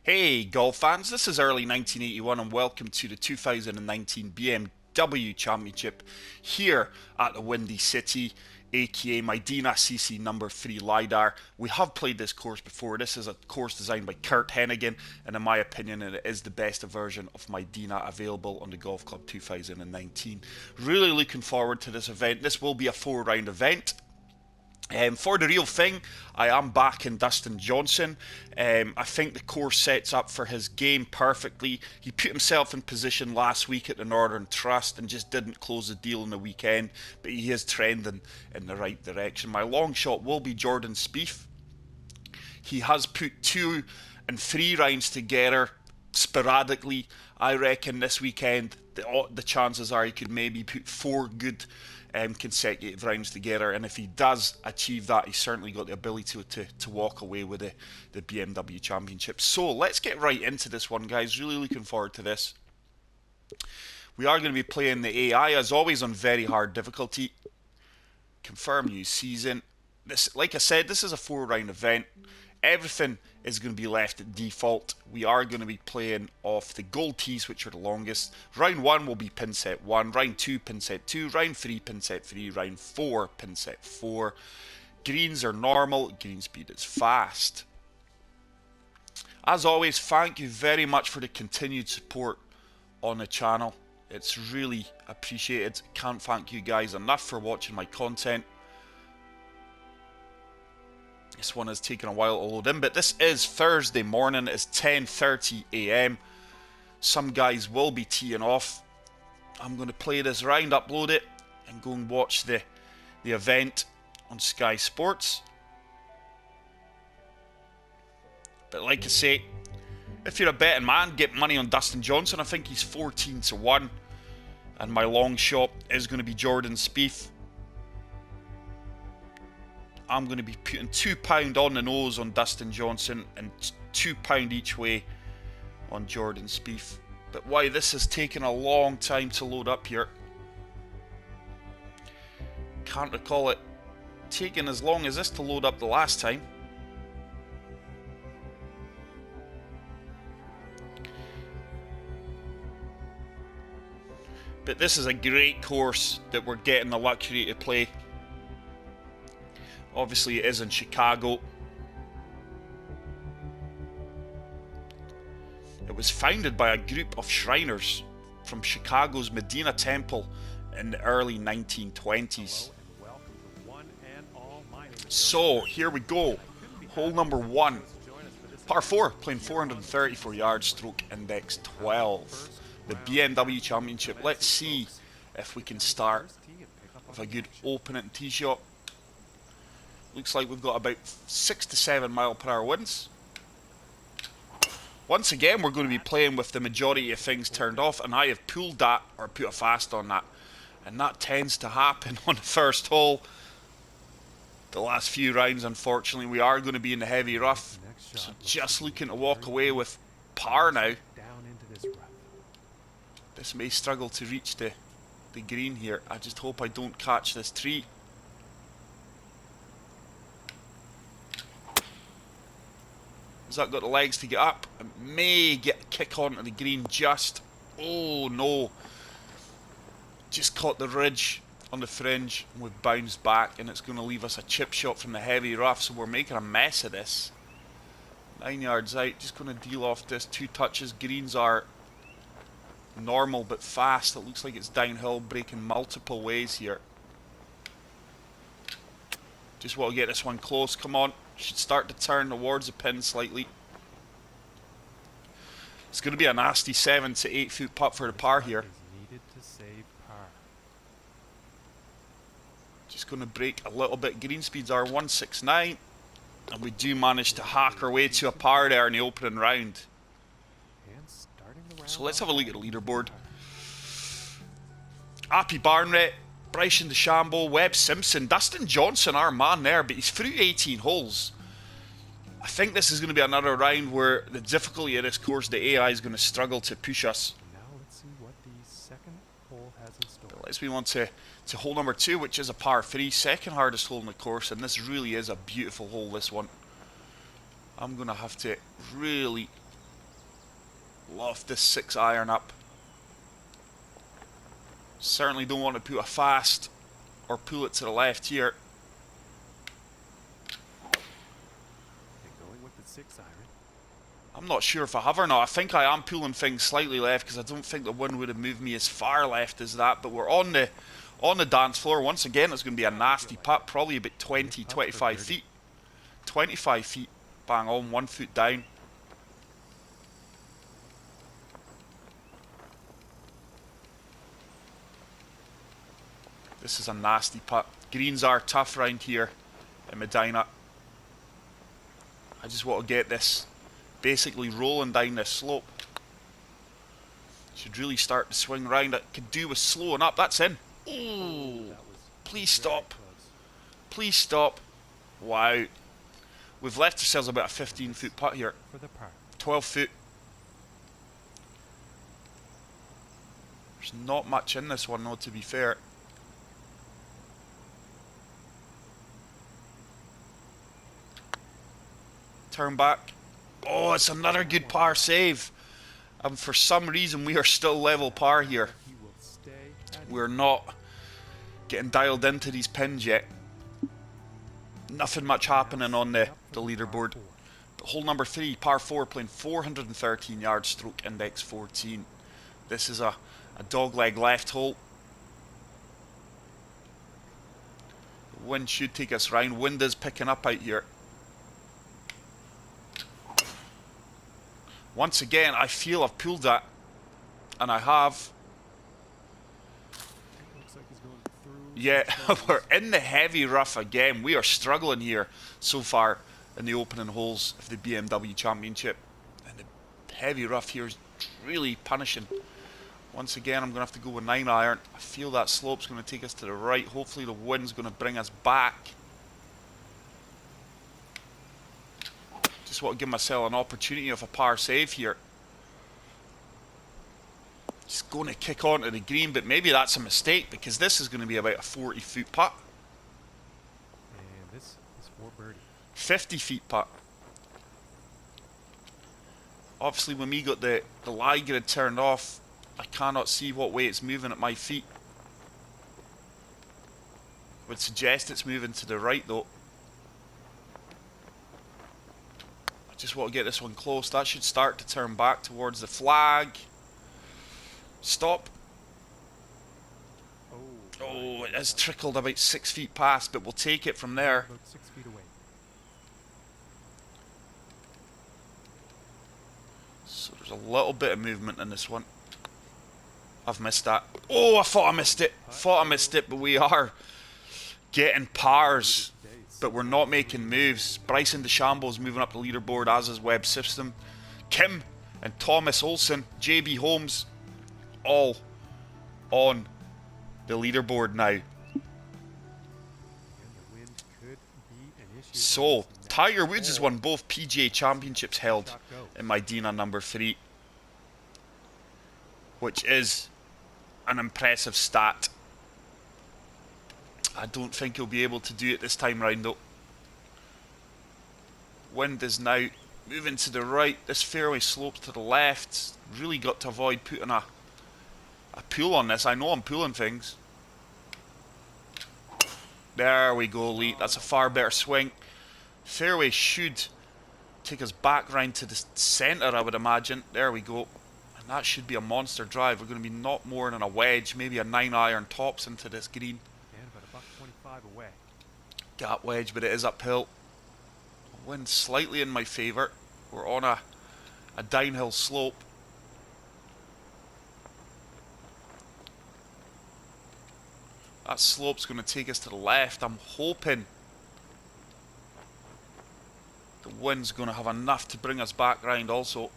Hey golf fans, this is early 1981 and welcome to the 2019 BMW Championship here at the Windy City, aka Medinah CC number 3 LiDAR. We have played this course before. This is a course designed by Kurt Hennigan, and in my opinion it is the best version of Medinah available on the Golf Club 2019. Really looking forward to this event. This will be a 4-round event. For the real thing, I am back in Dustin Johnson. I think the course sets up for his game perfectly. He put himself in position last week at the Northern Trust and just didn't close the deal in the weekend, but he is trending in the right direction. My long shot will be Jordan Spieth. He has put 2 and 3 rounds together sporadically. I reckon this weekend the chances are he could maybe put 4 good consecutive rounds together, and if he does achieve that, he's certainly got the ability to walk away with the BMW Championship. So let's get right into this one, guys. Really looking forward to this. We are going to be playing the AI as always on very hard difficulty. Confirm new season. This, like I said, this is a 4-round event. Everything is going to be left at default. We are going to be playing off the gold tees, which are the longest. Round 1 will be pin set 1, round 2 pin set 2, round 3 pin set 3, round 4 pin set 4. Greens are normal, green speed is fast. As always, thank you very much for the continued support on the channel. It's really appreciated. Can't thank you guys enough for watching my content. This one has taken a while to load in, but this is Thursday morning. It's 10:30 a.m. Some guys will be teeing off. I'm going to play this round, upload it, and go and watch the event on Sky Sports. But like I say, if you're a betting man, get money on Dustin Johnson. I think he's 14-1. And my long shot is going to be Jordan Spieth. I'm going to be putting £2 on the nose on Dustin Johnson and £2 each way on Jordan Spieth. But why this has taken a long time to load up here. Can't recall it taking as long as this to load up the last time. But this is a great course that we're getting the luxury to play. Obviously it is in Chicago. It was founded by a group of Shriners from Chicago's Medinah Temple in the early 1920s. So here we go. Hole number 1. Par 4, playing 434 yards, stroke index 12. The BMW Championship. Let's see if we can start with a good opening tee shot. Looks like we've got about 6 to 7 mile/hour winds. Once again, we're going to be playing with the majority of things turned off, and I have pulled that or put a fast on that. And that tends to happen on the first hole. The last few rounds, unfortunately, we are going to be in the heavy rough. So just looking to walk away with par now. This may struggle to reach the green here. I just hope I don't catch this tree. Has that got the legs to get up? It may get a kick onto the green just. Oh no. Just caught the ridge on the fringe and we've bounced back, and it's going to leave us a chip shot from the heavy rough, so we're making a mess of this. 9 yards out, just going to deal off this. 2 touches. Greens are normal but fast. It looks like it's downhill, breaking multiple ways here. Just want to get this one close. Come on. Should start to turn towards the pin slightly. It's going to be a nasty 7 to 8 foot putt for the par here. Just going to break a little bit. Green speeds are 169, and we do manage to hack our way to a par there in the opening round. So let's have a look at the leaderboard. Appy Barnett, Bryson DeChambeau, Webb Simpson, Dustin Johnson, our man there, but he's through 18 holes. I think this is going to be another round where the difficulty of this course, the AI is going to struggle to push us. Now let's see what the second hole has in store. But let's move on to hole number 2, which is a par 3, second hardest hole in the course, and this really is a beautiful hole, this one. I'm going to have to really Loft this 6-iron up. Certainly don't want to put a fast or pull it to the left here. And going with the 6-iron. I'm not sure if I have or not. I think I am pulling things slightly left because I don't think the wind would have moved me as far left as that. But we're on the dance floor. Once again, it's going to be a nasty putt, probably about 20, 25 feet. 25 feet, bang on, 1 foot down. This is a nasty putt. Greens are tough round here in Medinah. I just want to get this basically rolling down this slope. Should really start to swing round. It could do with slowing up. That's in. Ooh, please stop. Please stop. Wow. We've left ourselves about a 15-foot putt here. For the par. 12 foot. There's not much in this one though, to be fair. Turn back. Oh, it's another good par save. And for some reason we are still level par here. He will stay at We're not getting dialed into these pins yet. Nothing much happening on the leaderboard. But hole number 3, par 4, playing 413 yards, stroke index 14. This is a dogleg left hole. The wind should take us round. Wind is picking up out here. Once again, I feel I've pulled that, and I have. Looks like he's going through. Yeah, we're in the heavy rough again. We are struggling here so far in the opening holes of the BMW Championship. And the heavy rough here is really punishing. Once again, I'm going to have to go with 9-iron. I feel that slope's going to take us to the right. Hopefully the wind's going to bring us back. Just want to give myself an opportunity of a par save here. Just going to kick onto the green, but maybe that's a mistake because this is going to be about a 40-foot putt. And this is for birdie. 50-feet putt. Obviously, when we got the lie grid turned off, I cannot see what way it's moving at my feet. Would suggest it's moving to the right though. Just want to get this one close. That should start to turn back towards the flag. Stop. Oh, it has trickled about 6 feet past, but we'll take it from there. About 6 feet away. So there's a little bit of movement in this one. I've missed that. Oh, I thought I missed it. Thought I missed it, but we are getting pars. But we're not making moves. Bryson DeChambeau's moving up the leaderboard, as is Webb System. Kim and Thomas Olsen, JB Holmes, all on the leaderboard now. And the wind could be an issue. So, Tiger Woods has won both PGA Championships held in Medinah number 3, which is an impressive stat. I don't think he'll be able to do it this time round though. Wind is now moving to the right. This fairway slopes to the left. Really got to avoid putting a pull on this. I know I'm pulling things. There we go, Lee. That's a far better swing. Fairway should take us back round to the centre, I would imagine. There we go. And that should be a monster drive. We're going to be not more than a wedge, maybe a 9-iron tops into this green. And about a $1.25 away. Gap wedge, but it is uphill. Wind slightly in my favour. We're on a downhill slope. That slope's going to take us to the left. I'm hoping the wind's going to have enough to bring us back round also.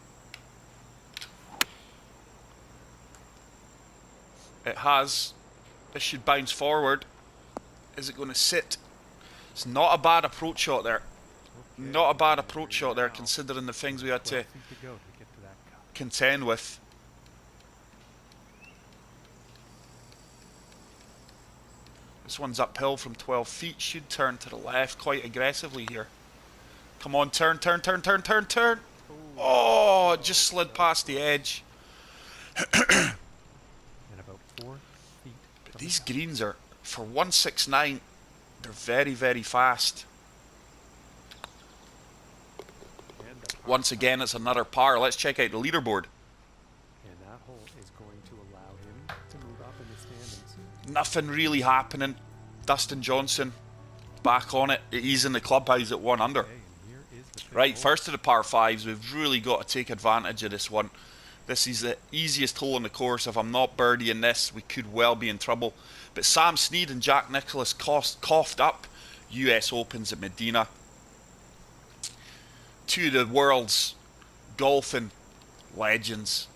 It has. This should bounce forward. Is it going to sit? It's not a bad approach shot there. Okay. Not a bad approach shot there, considering the things we had to 12 feet to go to get to that cut. contend with. This one's uphill from 12 feet. Should turn to the left quite aggressively here. Come on, turn, turn, turn, turn, turn, turn. Oh, it just slid past the edge. And about 4 feet But from these the cup. greens are, for 169, they're very, very fast. And the par Once again, it's another par. Let's check out the leaderboard. And that hole is going to allow him to move up in the standings. Nothing really happening. Dustin Johnson back on it. He's in the clubhouse at 1 under. Okay, and here is the fifth Right, hole. first of the par 5s. We've really got to take advantage of this one. This is the easiest hole in the course. If I'm not birdieing this, we could well be in trouble. But Sam Snead and Jack Nicklaus coughed up US Opens at Medinah. Two of the world's golfing legends.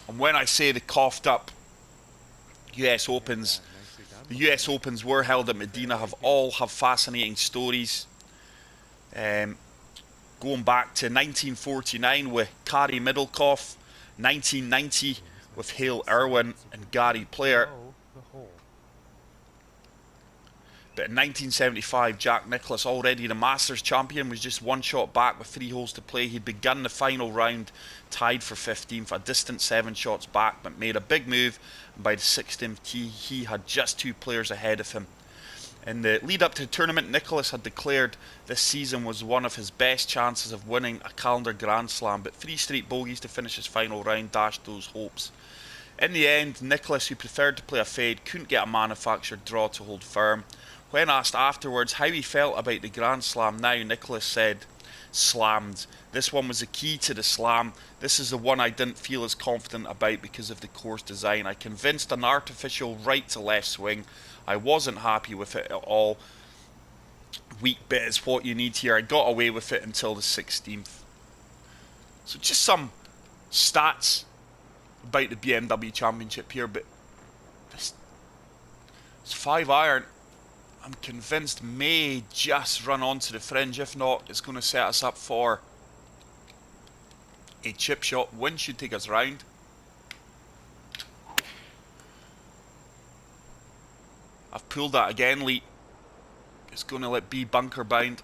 And when I say the coughed up US Opens, Nicely done. the US Opens were held at Medinah, have fascinating stories. Going back to 1949 with Carrie Middlecoff, 1990 with Hale Irwin and Gary Player. Below the hole. But in 1975, Jack Nicklaus, already the Masters champion, was just 1 shot back with 3 holes to play. He'd begun the final round tied for 15th, a distant 7 shots back, but made a big move. And by the 16th tee, he had just 2 players ahead of him. In the lead up to the tournament, Nicklaus had declared this season was one of his best chances of winning a calendar Grand Slam, but 3 straight bogeys to finish his final round dashed those hopes. In the end, Nicklaus, who preferred to play a fade, couldn't get a manufactured draw to hold firm. When asked afterwards how he felt about the Grand Slam now, Nicklaus said, "Slammed. This one was the key to the slam. This is the one I didn't feel as confident about because of the course design. I convinced an artificial right to left swing. I wasn't happy with it at all. Weak bit is what you need here. I got away with it until the 16th. So just some stats about the BMW Championship here, but this 5 iron, I'm convinced may just run onto the fringe. If not, it's going to set us up for a chip shot. Wind should take us round. I've pulled that again, Lee. It's going to let be bunker bound.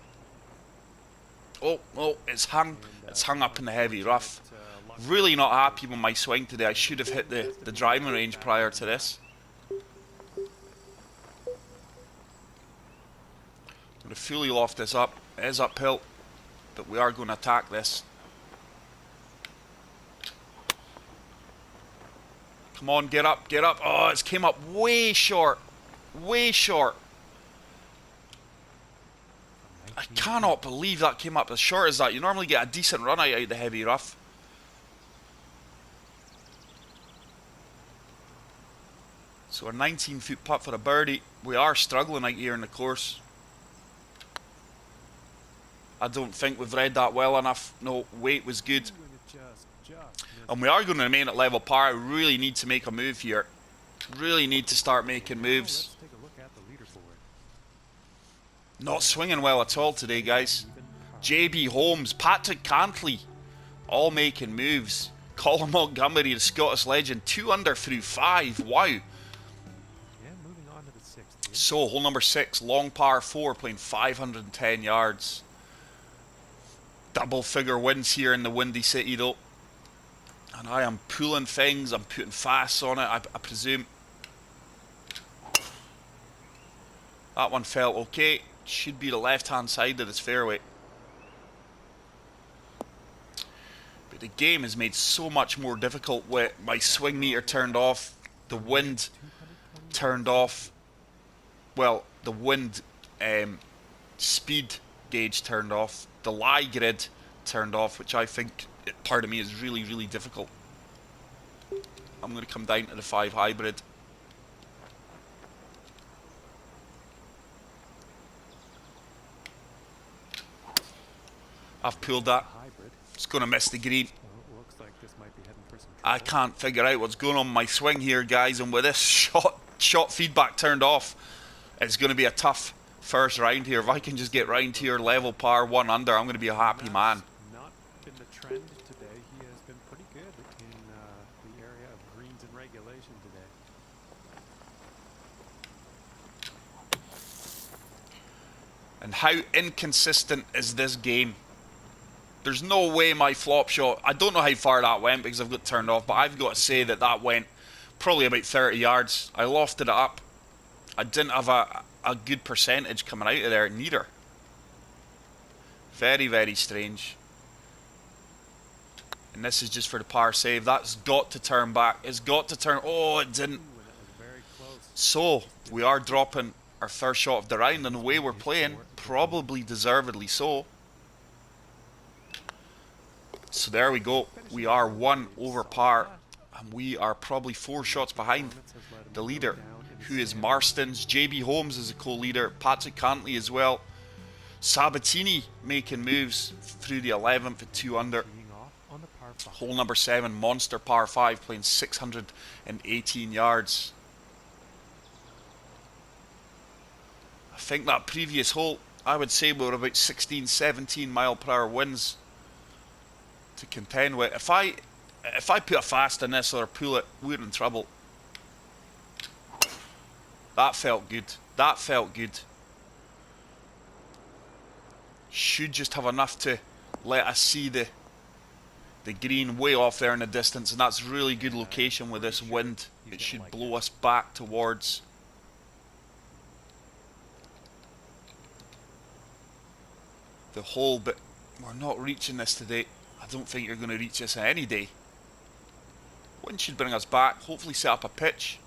Oh, it's hung up in the heavy rough. Really not happy with my swing today. I should have hit the driving range prior to this. I'm going to fully loft this up. It is uphill, but we are going to attack this. Come on, get up, get up. Oh, it's came up way short. Way short. I cannot believe that came up as short as that. You normally get a decent run out of the heavy rough. So a 19-foot putt for a birdie. We are struggling out here in the course. I don't think we've read that well enough. No, weight was good. And we are going to remain at level par. We really need to make a move here. Really need to start making moves. Not swinging well at all today, guys. JB Holmes, Patrick Cantley, all making moves. Colin Montgomery, the Scottish legend, 2 under through 5. Wow. So, hole number 6, long par 4, playing 510 yards. Double figure wins here in the Windy City though. And I am pulling things, I'm putting fast on it, I presume. That one felt okay. Should be the left hand side of this fairway. But the game is made so much more difficult with my swing meter turned off, the wind turned off. Well, the wind speed gauge turned off, the lie grid turned off, which I think, part of me, is really, really difficult. I'm going to come down to the 5 hybrid. I've pulled that. It's going to miss the green. I can't figure out what's going on with my swing here, guys, and with this shot feedback turned off, it's going to be a tough first round here. If I can just get round here, level par, 1 under, I'm going to be a happy man. Not been the trend today. He has been pretty good in the area of greens and regulation today. And how inconsistent is this game? There's no way my flop shot, I don't know how far that went because I've got turned off, but I've got to say that that went probably about 30 yards. I lofted it up. I didn't have a good percentage coming out of there, neither. Very, very strange. And this is just for the par save. That's got to turn back. It's got to turn. Oh, it didn't. So, we are dropping our first shot of the round, and the way we're playing, probably deservedly so. So there we go. We are 1 over par, and we are probably 4 shots behind the leader, who is Marston's. JB Holmes is a co-leader. Patrick Cantley as well. Sabatini making moves through the 11th at 2 under. Hole number 7, monster par 5, playing 618 yards. I think that previous hole, I would say we were about 16, 17 mile per hour winds to contend with. If I put a fast in this or pull it, we're in trouble. That felt good. That felt good. Should just have enough to let us see the green way off there in the distance, and that's really good location with this wind. It should blow us back towards the hole, but we're not reaching this today. I don't think you're going to reach this any day. Wind should bring us back, hopefully set up a pitch.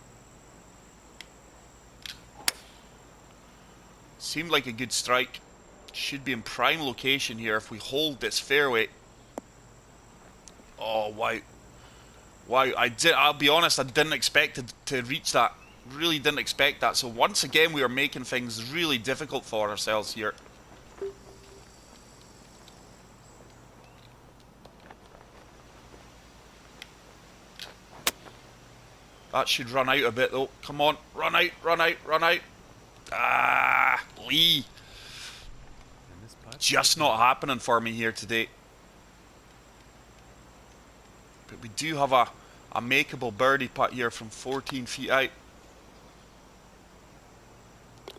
Seemed like a good strike. Should be in prime location here if we hold this fairway. Oh, wow. Wow, I'll be honest, I didn't expect to reach that. Really didn't expect that. So once again, we are making things really difficult for ourselves here. That should run out a bit though. Come on, run out, run out, run out. Ah, Lee. Just not happening for me here today. But we do have a makeable birdie putt here from 14 feet out.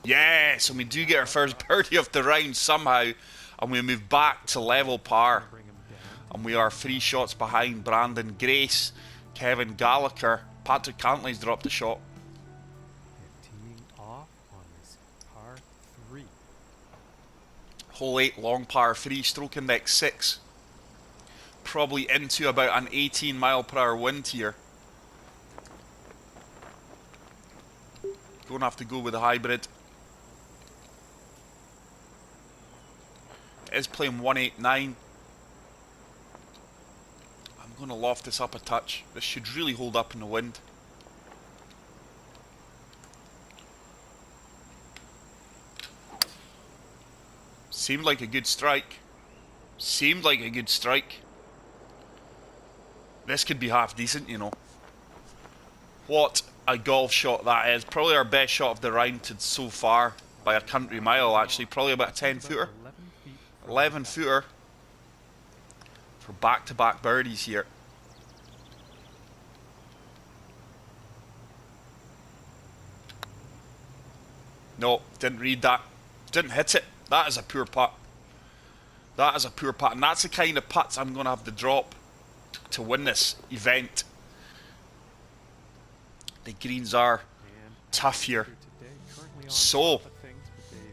Yes, and we do get our first birdie of the round somehow. And we move back to level par. And we are 3 shots behind Brandon Grace, Kevin Gallagher. Patrick Cantley's dropped a shot. Teeing off on this par 3. Hole 8, long par 3, stroke index 6. Probably into about an 18 mile per hour wind here. Going to have to go with a hybrid. It is playing 189. I'm going to loft this up a touch. This should really hold up in the wind. Seemed like a good strike. Seemed like a good strike. This could be half decent, you know. What a golf shot that is. Probably our best shot of the round so far by a country mile, actually. Probably about a 10 footer. 11 footer for back-to-back birdies here. No, didn't read that. Didn't hit it. That is a poor putt. That is a poor putt. And that's the kind of putts I'm going to have to drop to win this event. The greens are tough here. So,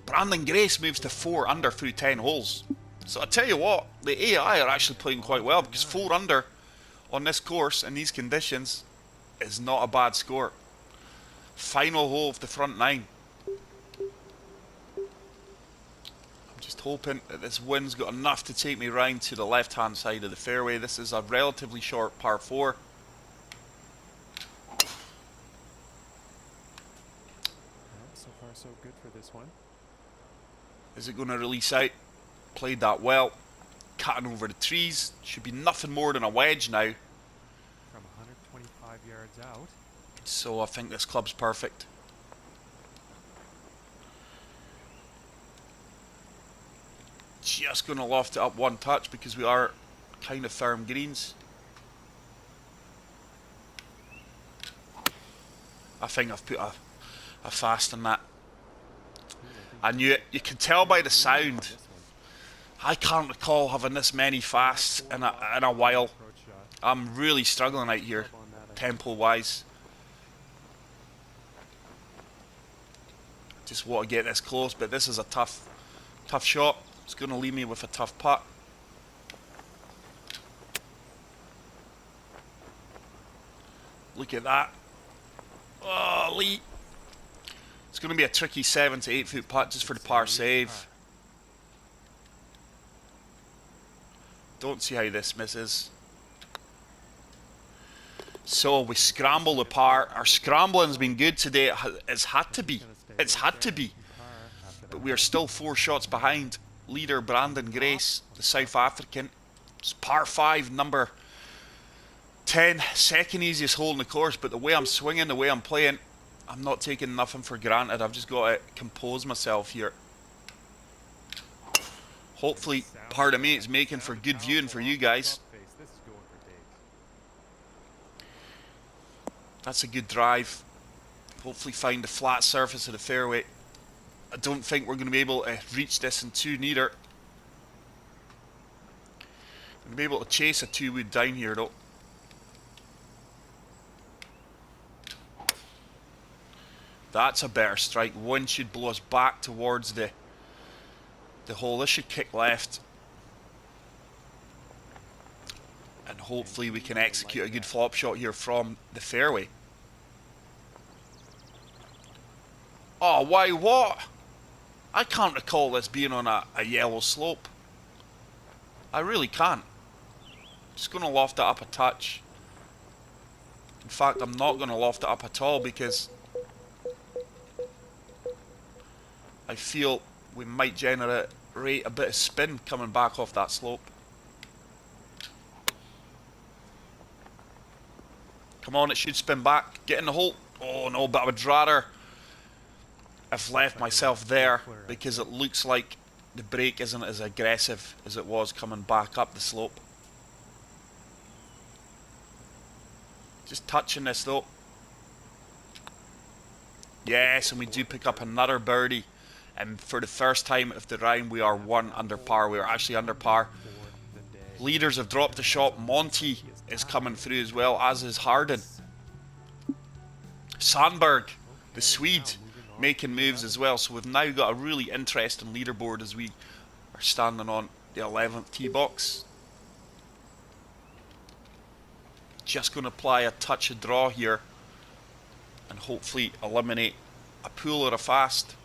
Brandon Grace moves to 4 under through 10 holes. So I tell you what, the AI are actually playing quite well, because 4 under on this course in these conditions is not a bad score. Final hole of the front 9. I'm just hoping that this wind's got enough to take me round to the left hand side of the fairway. This is a relatively short par 4. So far so good for this one. Is it going to release out? Played that well. Cutting over the trees. Should be nothing more than a wedge now. From 125 yards out. So I think this club's perfect. Just going to loft it up one touch because we are kind of firm greens. I think I've put a fast on that. I knew it. You can tell by the sound. I can't recall having this many fasts in a while. I'm really struggling out here, tempo-wise. Just want to get this close, but this is a tough shot. It's going to leave me with a tough putt. Look at that. Oh, Lee. It's going to be a tricky 7 to 8 foot putt just for the par save. Don't see how this misses. So we scramble the par. Our scrambling's been good today. It's had to be. It's had to be. But we are still 4 shots behind leader Brandon Grace, the South African. It's par 5, number 10, second easiest hole in the course. But the way I'm swinging, the way I'm playing, I'm not taking nothing for granted. I've just got to compose myself here. Hopefully, part of me is making for good viewing for you guys. That's a good drive. Hopefully find the flat surface of the fairway. I don't think we're going to be able to reach this in 2 neither. I'm going to be able to chase a 2-wood down here though. That's a better strike. Wind should blow us back towards the hole. This should kick left. And hopefully we can execute a good flop shot here from the fairway. Oh, why what? I can't recall this being on a yellow slope. I really can't. Just going to loft it up a touch. In fact, I'm not going to loft it up at all because I feel we might generate a bit of spin coming back off that slope. Come on, it should spin back. Get in the hole. Oh no, but I would rather have left myself there because it looks like the break isn't as aggressive as it was coming back up the slope. Just touching this though. Yes, and we do pick up another birdie. And for the first time of the round, we are 1 under par. We are actually under par. Leaders have dropped a shot. Monty is coming through as well, as is Harden. Sandberg, the Swede, making moves as well. So we've now got a really interesting leaderboard as we are standing on the 11th tee box. Just going to apply a touch of draw here and hopefully eliminate a pull or a fast.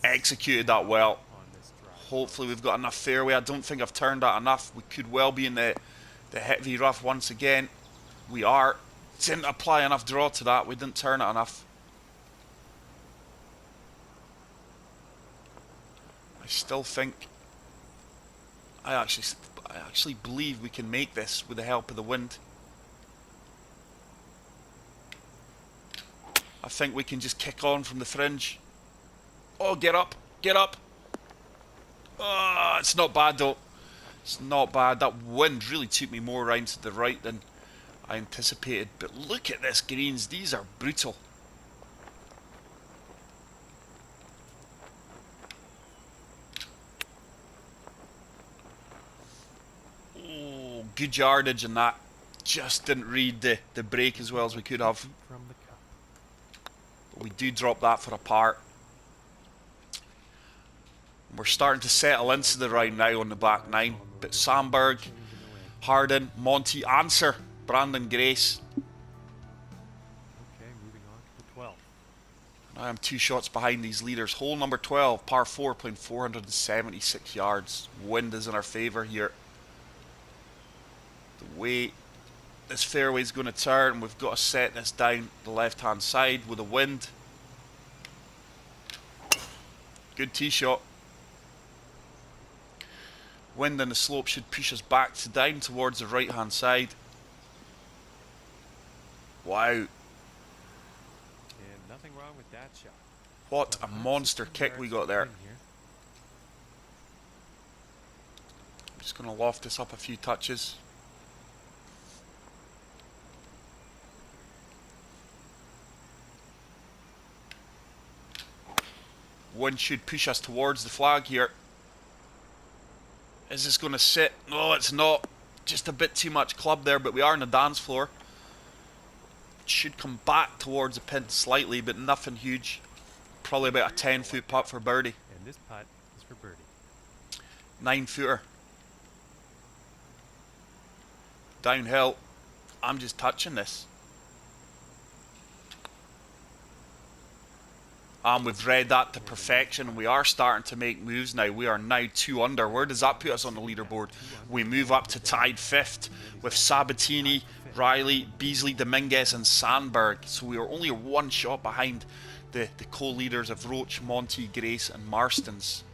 Executed that well. Hopefully we've got enough fairway. I don't think I've turned that enough. We could well be in the heavy rough once again. We are. Didn't apply enough draw to that. We didn't turn it enough. I still think I actually believe we can make this with the help of the wind. I think we can just kick on from the fringe. Oh, get up, get up. Oh, it's not bad though. It's not bad. That wind really took me more round to the right than I anticipated. But look at this greens. These are brutal. Oh, good yardage in that. Just didn't read the break as well as we could have. But we do drop that for a par. We're starting to settle into the round now on the back 9. But Sandberg, Harden, Monty, answer Brandon Grace. Okay, moving on to the 12. I am 2 shots behind these leaders. Hole number 12, par 4, playing 476 yards. Wind is in our favour here. The way this fairway is going to turn, we've got to set this down the left-hand side with the wind. Good tee shot. Wind and the slope should push us back to down towards the right hand side. Wow. And nothing wrong with that shot. What a monster kick we got there. I'm just going to loft this up a few touches. Wind should push us towards the flag here. Is this going to sit? No, it's not. Just a bit too much club there, but we are on the dance floor. It should come back towards the pin slightly, but nothing huge. Probably about a 10-foot putt for birdie. And this putt is for birdie. 9-footer. Downhill. I'm just touching this. And we've read that to perfection. We are starting to make moves now. We are now 2 under. Where does that put us on the leaderboard? We move up to tied 5th with Sabatini, Riley, Beasley, Dominguez and Sandberg. So we are only 1 shot behind the co-leaders of Roach, Monty, Grace and Marstons.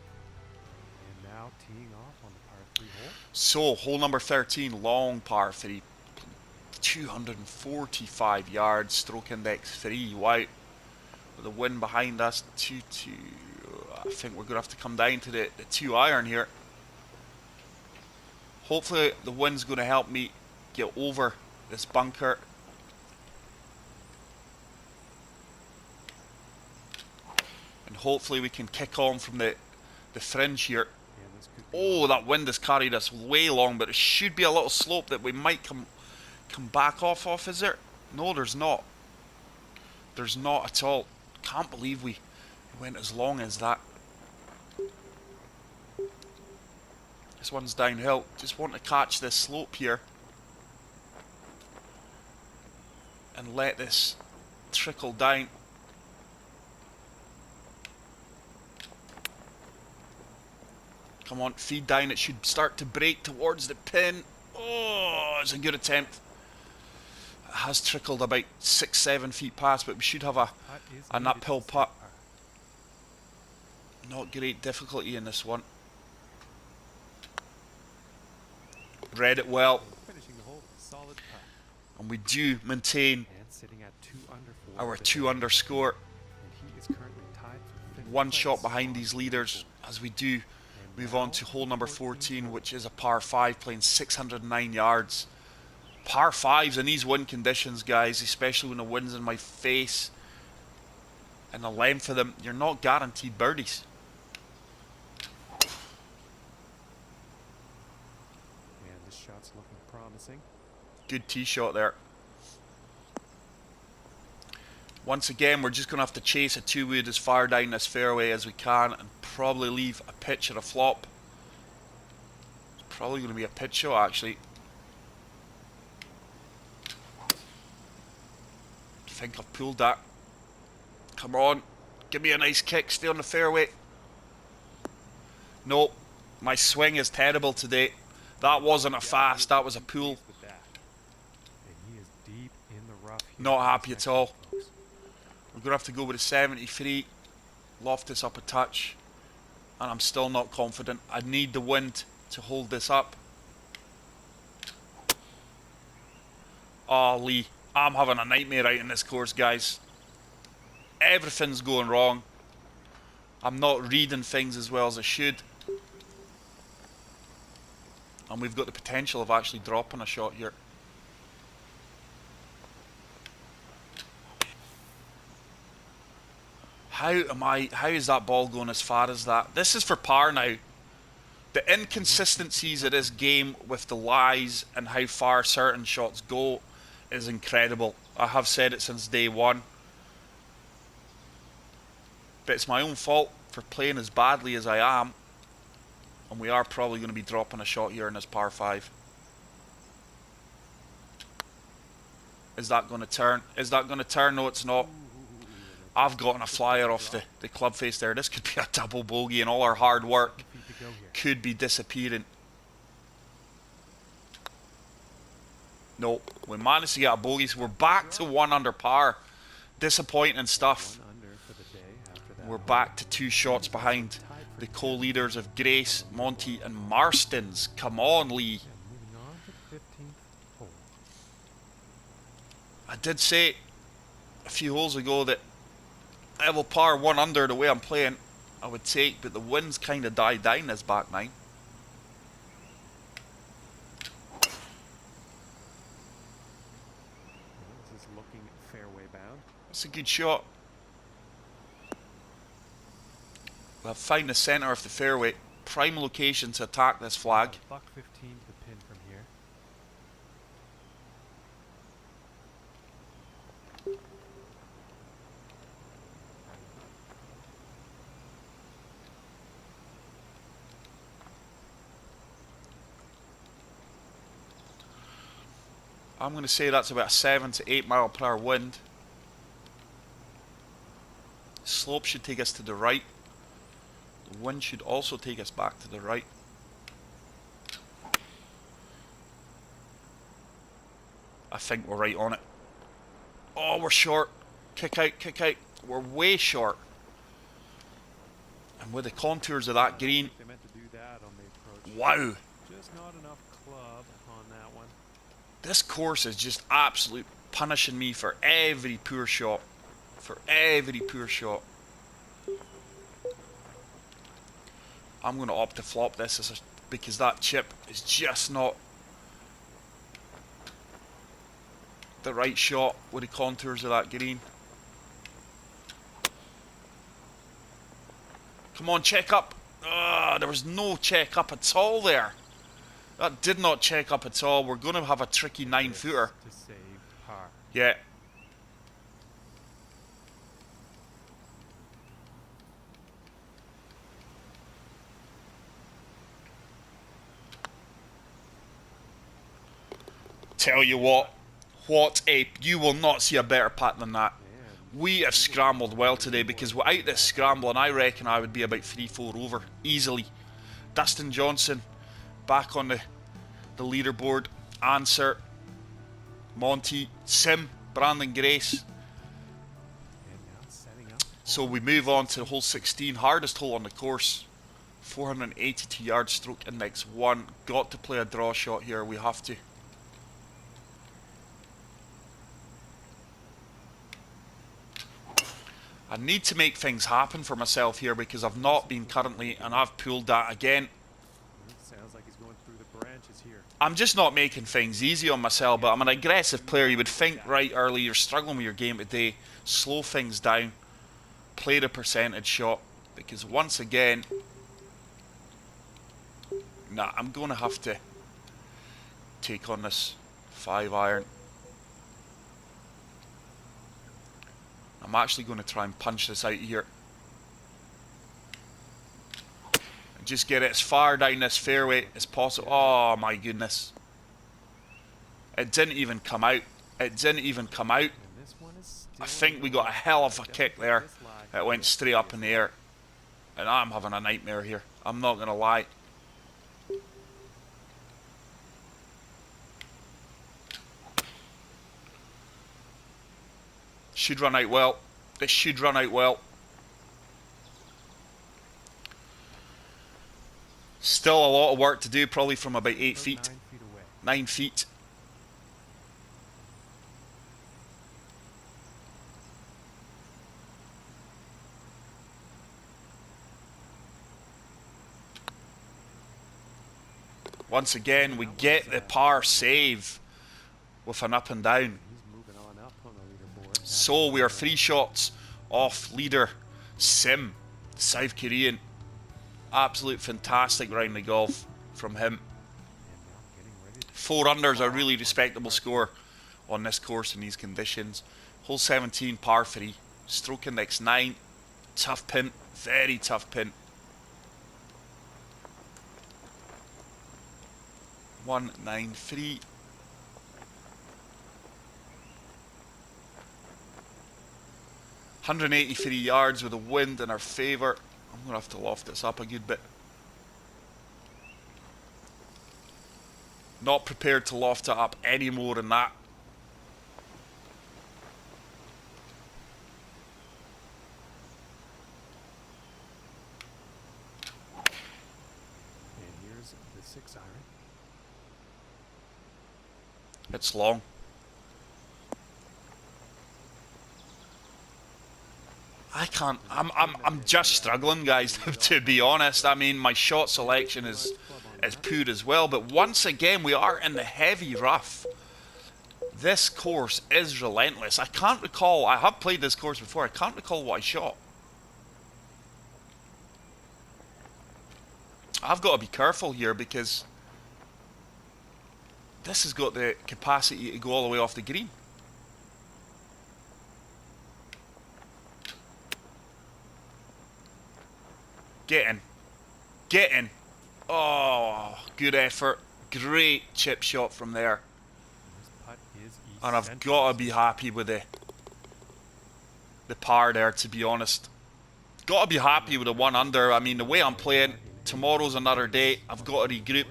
And now teeing off on the par 3 hole. So, hole number 13, long par 3. 245 yards, stroke index 3. Wow. With the wind behind us, 2-2. I think we're going to have to come down to the 2 iron here. Hopefully the wind's going to help me get over this bunker. And hopefully we can kick on from the fringe here. Oh, that wind has carried us way long, but it should be a little slope that we might come back off, is there? No, there's not. There's not at all. Can't believe we went as long as that. This one's downhill. Just want to catch this slope here. And let this trickle down. Come on, feed down. It should start to break towards the pin. Oh, it's a good attempt. It has trickled about 6-7 feet past, but we should have an uphill putt. Not great difficulty in this one. Read it well. Finishing the hole with a solid putt. And we do maintain And sitting at 2 under 4 our 2 under score. And he is currently tied for 5th 1 place. shot behind these leaders as we do move on to hole number 14, which is a par 5 playing 609 yards. Par 5s in these wind conditions, guys, especially when the wind's in my face and the length of them, you're not guaranteed birdies. And this shot's looking promising. Good tee shot there. Once again, we're just going to have to chase a 2-wood as far down this fairway as we can and probably leave a pitch or a flop. It's probably going to be a pitch shot, actually. I think I've pulled that. Come on. Give me a nice kick. Stay on the fairway. Nope. My swing is terrible today. That wasn't a fast. That was a pull. And he is deep in the rough here. Not happy at all. We're going to have to go with a 73. Loft this up a touch. And I'm still not confident. I need the wind to hold this up. Oh, Lee. I'm having a nightmare out in this course, guys. Everything's going wrong. I'm not reading things as well as I should. And we've got the potential of actually dropping a shot here. How is that ball going as far as that? This is for par now. The inconsistencies of this game with the lies and how far certain shots go is incredible. I have said it since day one. But it's my own fault for playing as badly as I am. And we are probably going to be dropping a shot here in this par 5. Is that going to turn? Is that going to turn? No, it's not. I've gotten a flyer off the club face there. This could be a double bogey and all our hard work could be disappearing. Nope. We managed to get a bogey, so we're back to 1 under par. Disappointing stuff. We're back to 2 shots behind the co-leaders of Grace, Monty and Marstons. Come on, Lee. I did say a few holes ago that level par 1 under the way I'm playing I would take, but the wind's kind of died down this back 9. This is looking fairway bound. That's a good shot. We'll find the centre of the fairway. Prime location to attack this flag. Buck 15 to the pin from here. I'm going to say that's about a 7 to 8 mile per hour wind. Slope should take us to the right. The wind should also take us back to the right. I think we're right on it. Oh, we're short. Kick out, kick out. We're way short. And with the contours of that green, They meant to do that on the approach. wow. Just not enough club on that one. This course is just absolute punishing me for every poor shot. For every poor shot. I'm going to opt to flop this because that chip is just not the right shot with the contours of that green. Come on, check up. There was no check up at all there. That did not check up at all. We're going to have a tricky 9-footer. To save par. Yeah. Tell you what you will not see a better putt than that. We have scrambled well today because without this scrambling, I reckon I would be about 3-4 over easily. Dustin Johnson back on the leaderboard. Answer, Monty, Sim, Brandon Grace. And now setting up. So we move on to hole 16, hardest hole on the course. 482 yards, stroke index 1. Got to play a draw shot here, we have to. I need to make things happen for myself here because I've not been currently, and I've pulled that again. Sounds like he's going through the branches here. I'm just not making things easy on myself, but I'm an aggressive player. You would think right early, you're struggling with your game today. Slow things down. Play the percentage shot. Because once again, I'm going to have to take on this 5-iron. I'm actually going to try and punch this out here. And just get it as far down this fairway as possible. Oh my goodness. It didn't even come out. It didn't even come out. And this one is still I think we got a hell of a kick there. It went straight up in the air. And I'm having a nightmare here. I'm not going to lie. Should run out well. This should run out well. Still a lot of work to do, probably from about 8 feet. 9 feet away. 9 feet. Once again, we get the par save with an up and down. He's moving on up on the leaderboard. So we are 3 shots off leader Sim, South Korean. Absolute fantastic round of golf from him. And now getting ready to 4 unders, a really respectable score on this course in these conditions. Hole 17, par 3. Stroke index 9. Tough pin, very tough pin. 193. $183 yards with a wind in our favour. I'm going to have to loft this up a good bit. Not prepared to loft it up any more than that. And here's the 6-iron. It's long. I can't. I'm just struggling, guys. To be honest, I mean my shot selection is poor as well. But once again, we are in the heavy rough. This course is relentless. I can't recall. I have played this course before. I can't recall what I shot. I've got to be careful here because this has got the capacity to go all the way off the green. Get in. Get in. Oh, good effort. Great chip shot from there. And I've got to be happy with the par there, to be honest. Got to be happy with the 1 under. I mean, the way I'm playing, tomorrow's another day. I've got to regroup.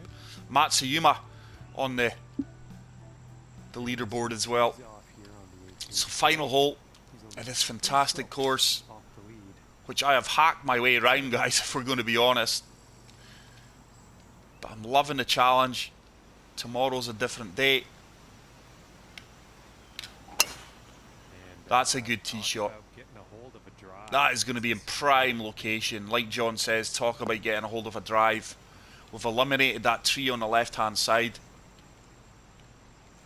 Matsuyama on the leaderboard as well. So final hole at this fantastic course, which I have hacked my way around, guys, if we're going to be honest. But I'm loving the challenge. Tomorrow's a different day. That's a good tee shot. That is going to be in prime location. Like John says, talk about getting a hold of a drive. We've eliminated that tree on the left-hand side.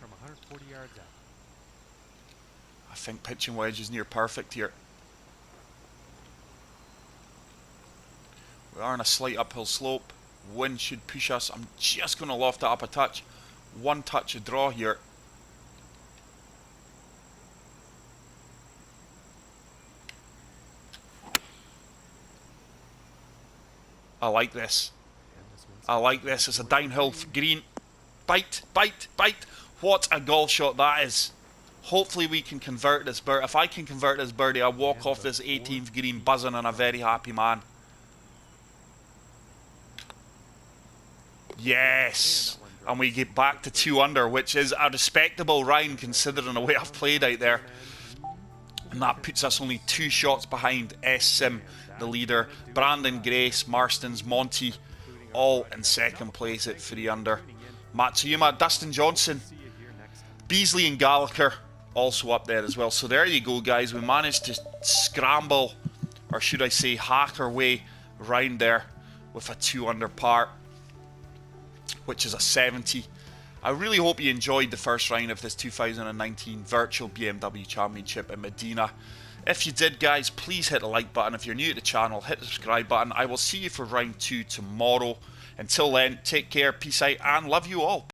From 140 yards out. I think pitching wedge is near perfect here. We are on a slight uphill slope. Wind should push us. I'm just going to loft it up a touch. 1 touch of draw here. I like this. I like this. It's a downhill green. Bite, bite, bite. What a golf shot that is. Hopefully we can convert this birdie. If I can convert this birdie, I'll walk off this 18th green buzzing and a very happy man. Yes. And we get back to 2 under, which is a respectable round considering the way I've played out there. And that puts us only 2 shots behind S-Sim, the leader. Brandon, Grace, Marston's, Monty, all in second place at 3 under. Matsuyama, Dustin Johnson, Beasley and Gallagher also up there as well. So there you go, guys. We managed to scramble, or should I say hack our way round there with a 2 under par, which is a 70. I really hope you enjoyed the first round of this 2019 virtual BMW Championship in Medinah. If you did, guys, please hit the like button. If you're new to the channel, hit the subscribe button. I will see you for round 2 tomorrow. Until then, take care, peace out, and love you all.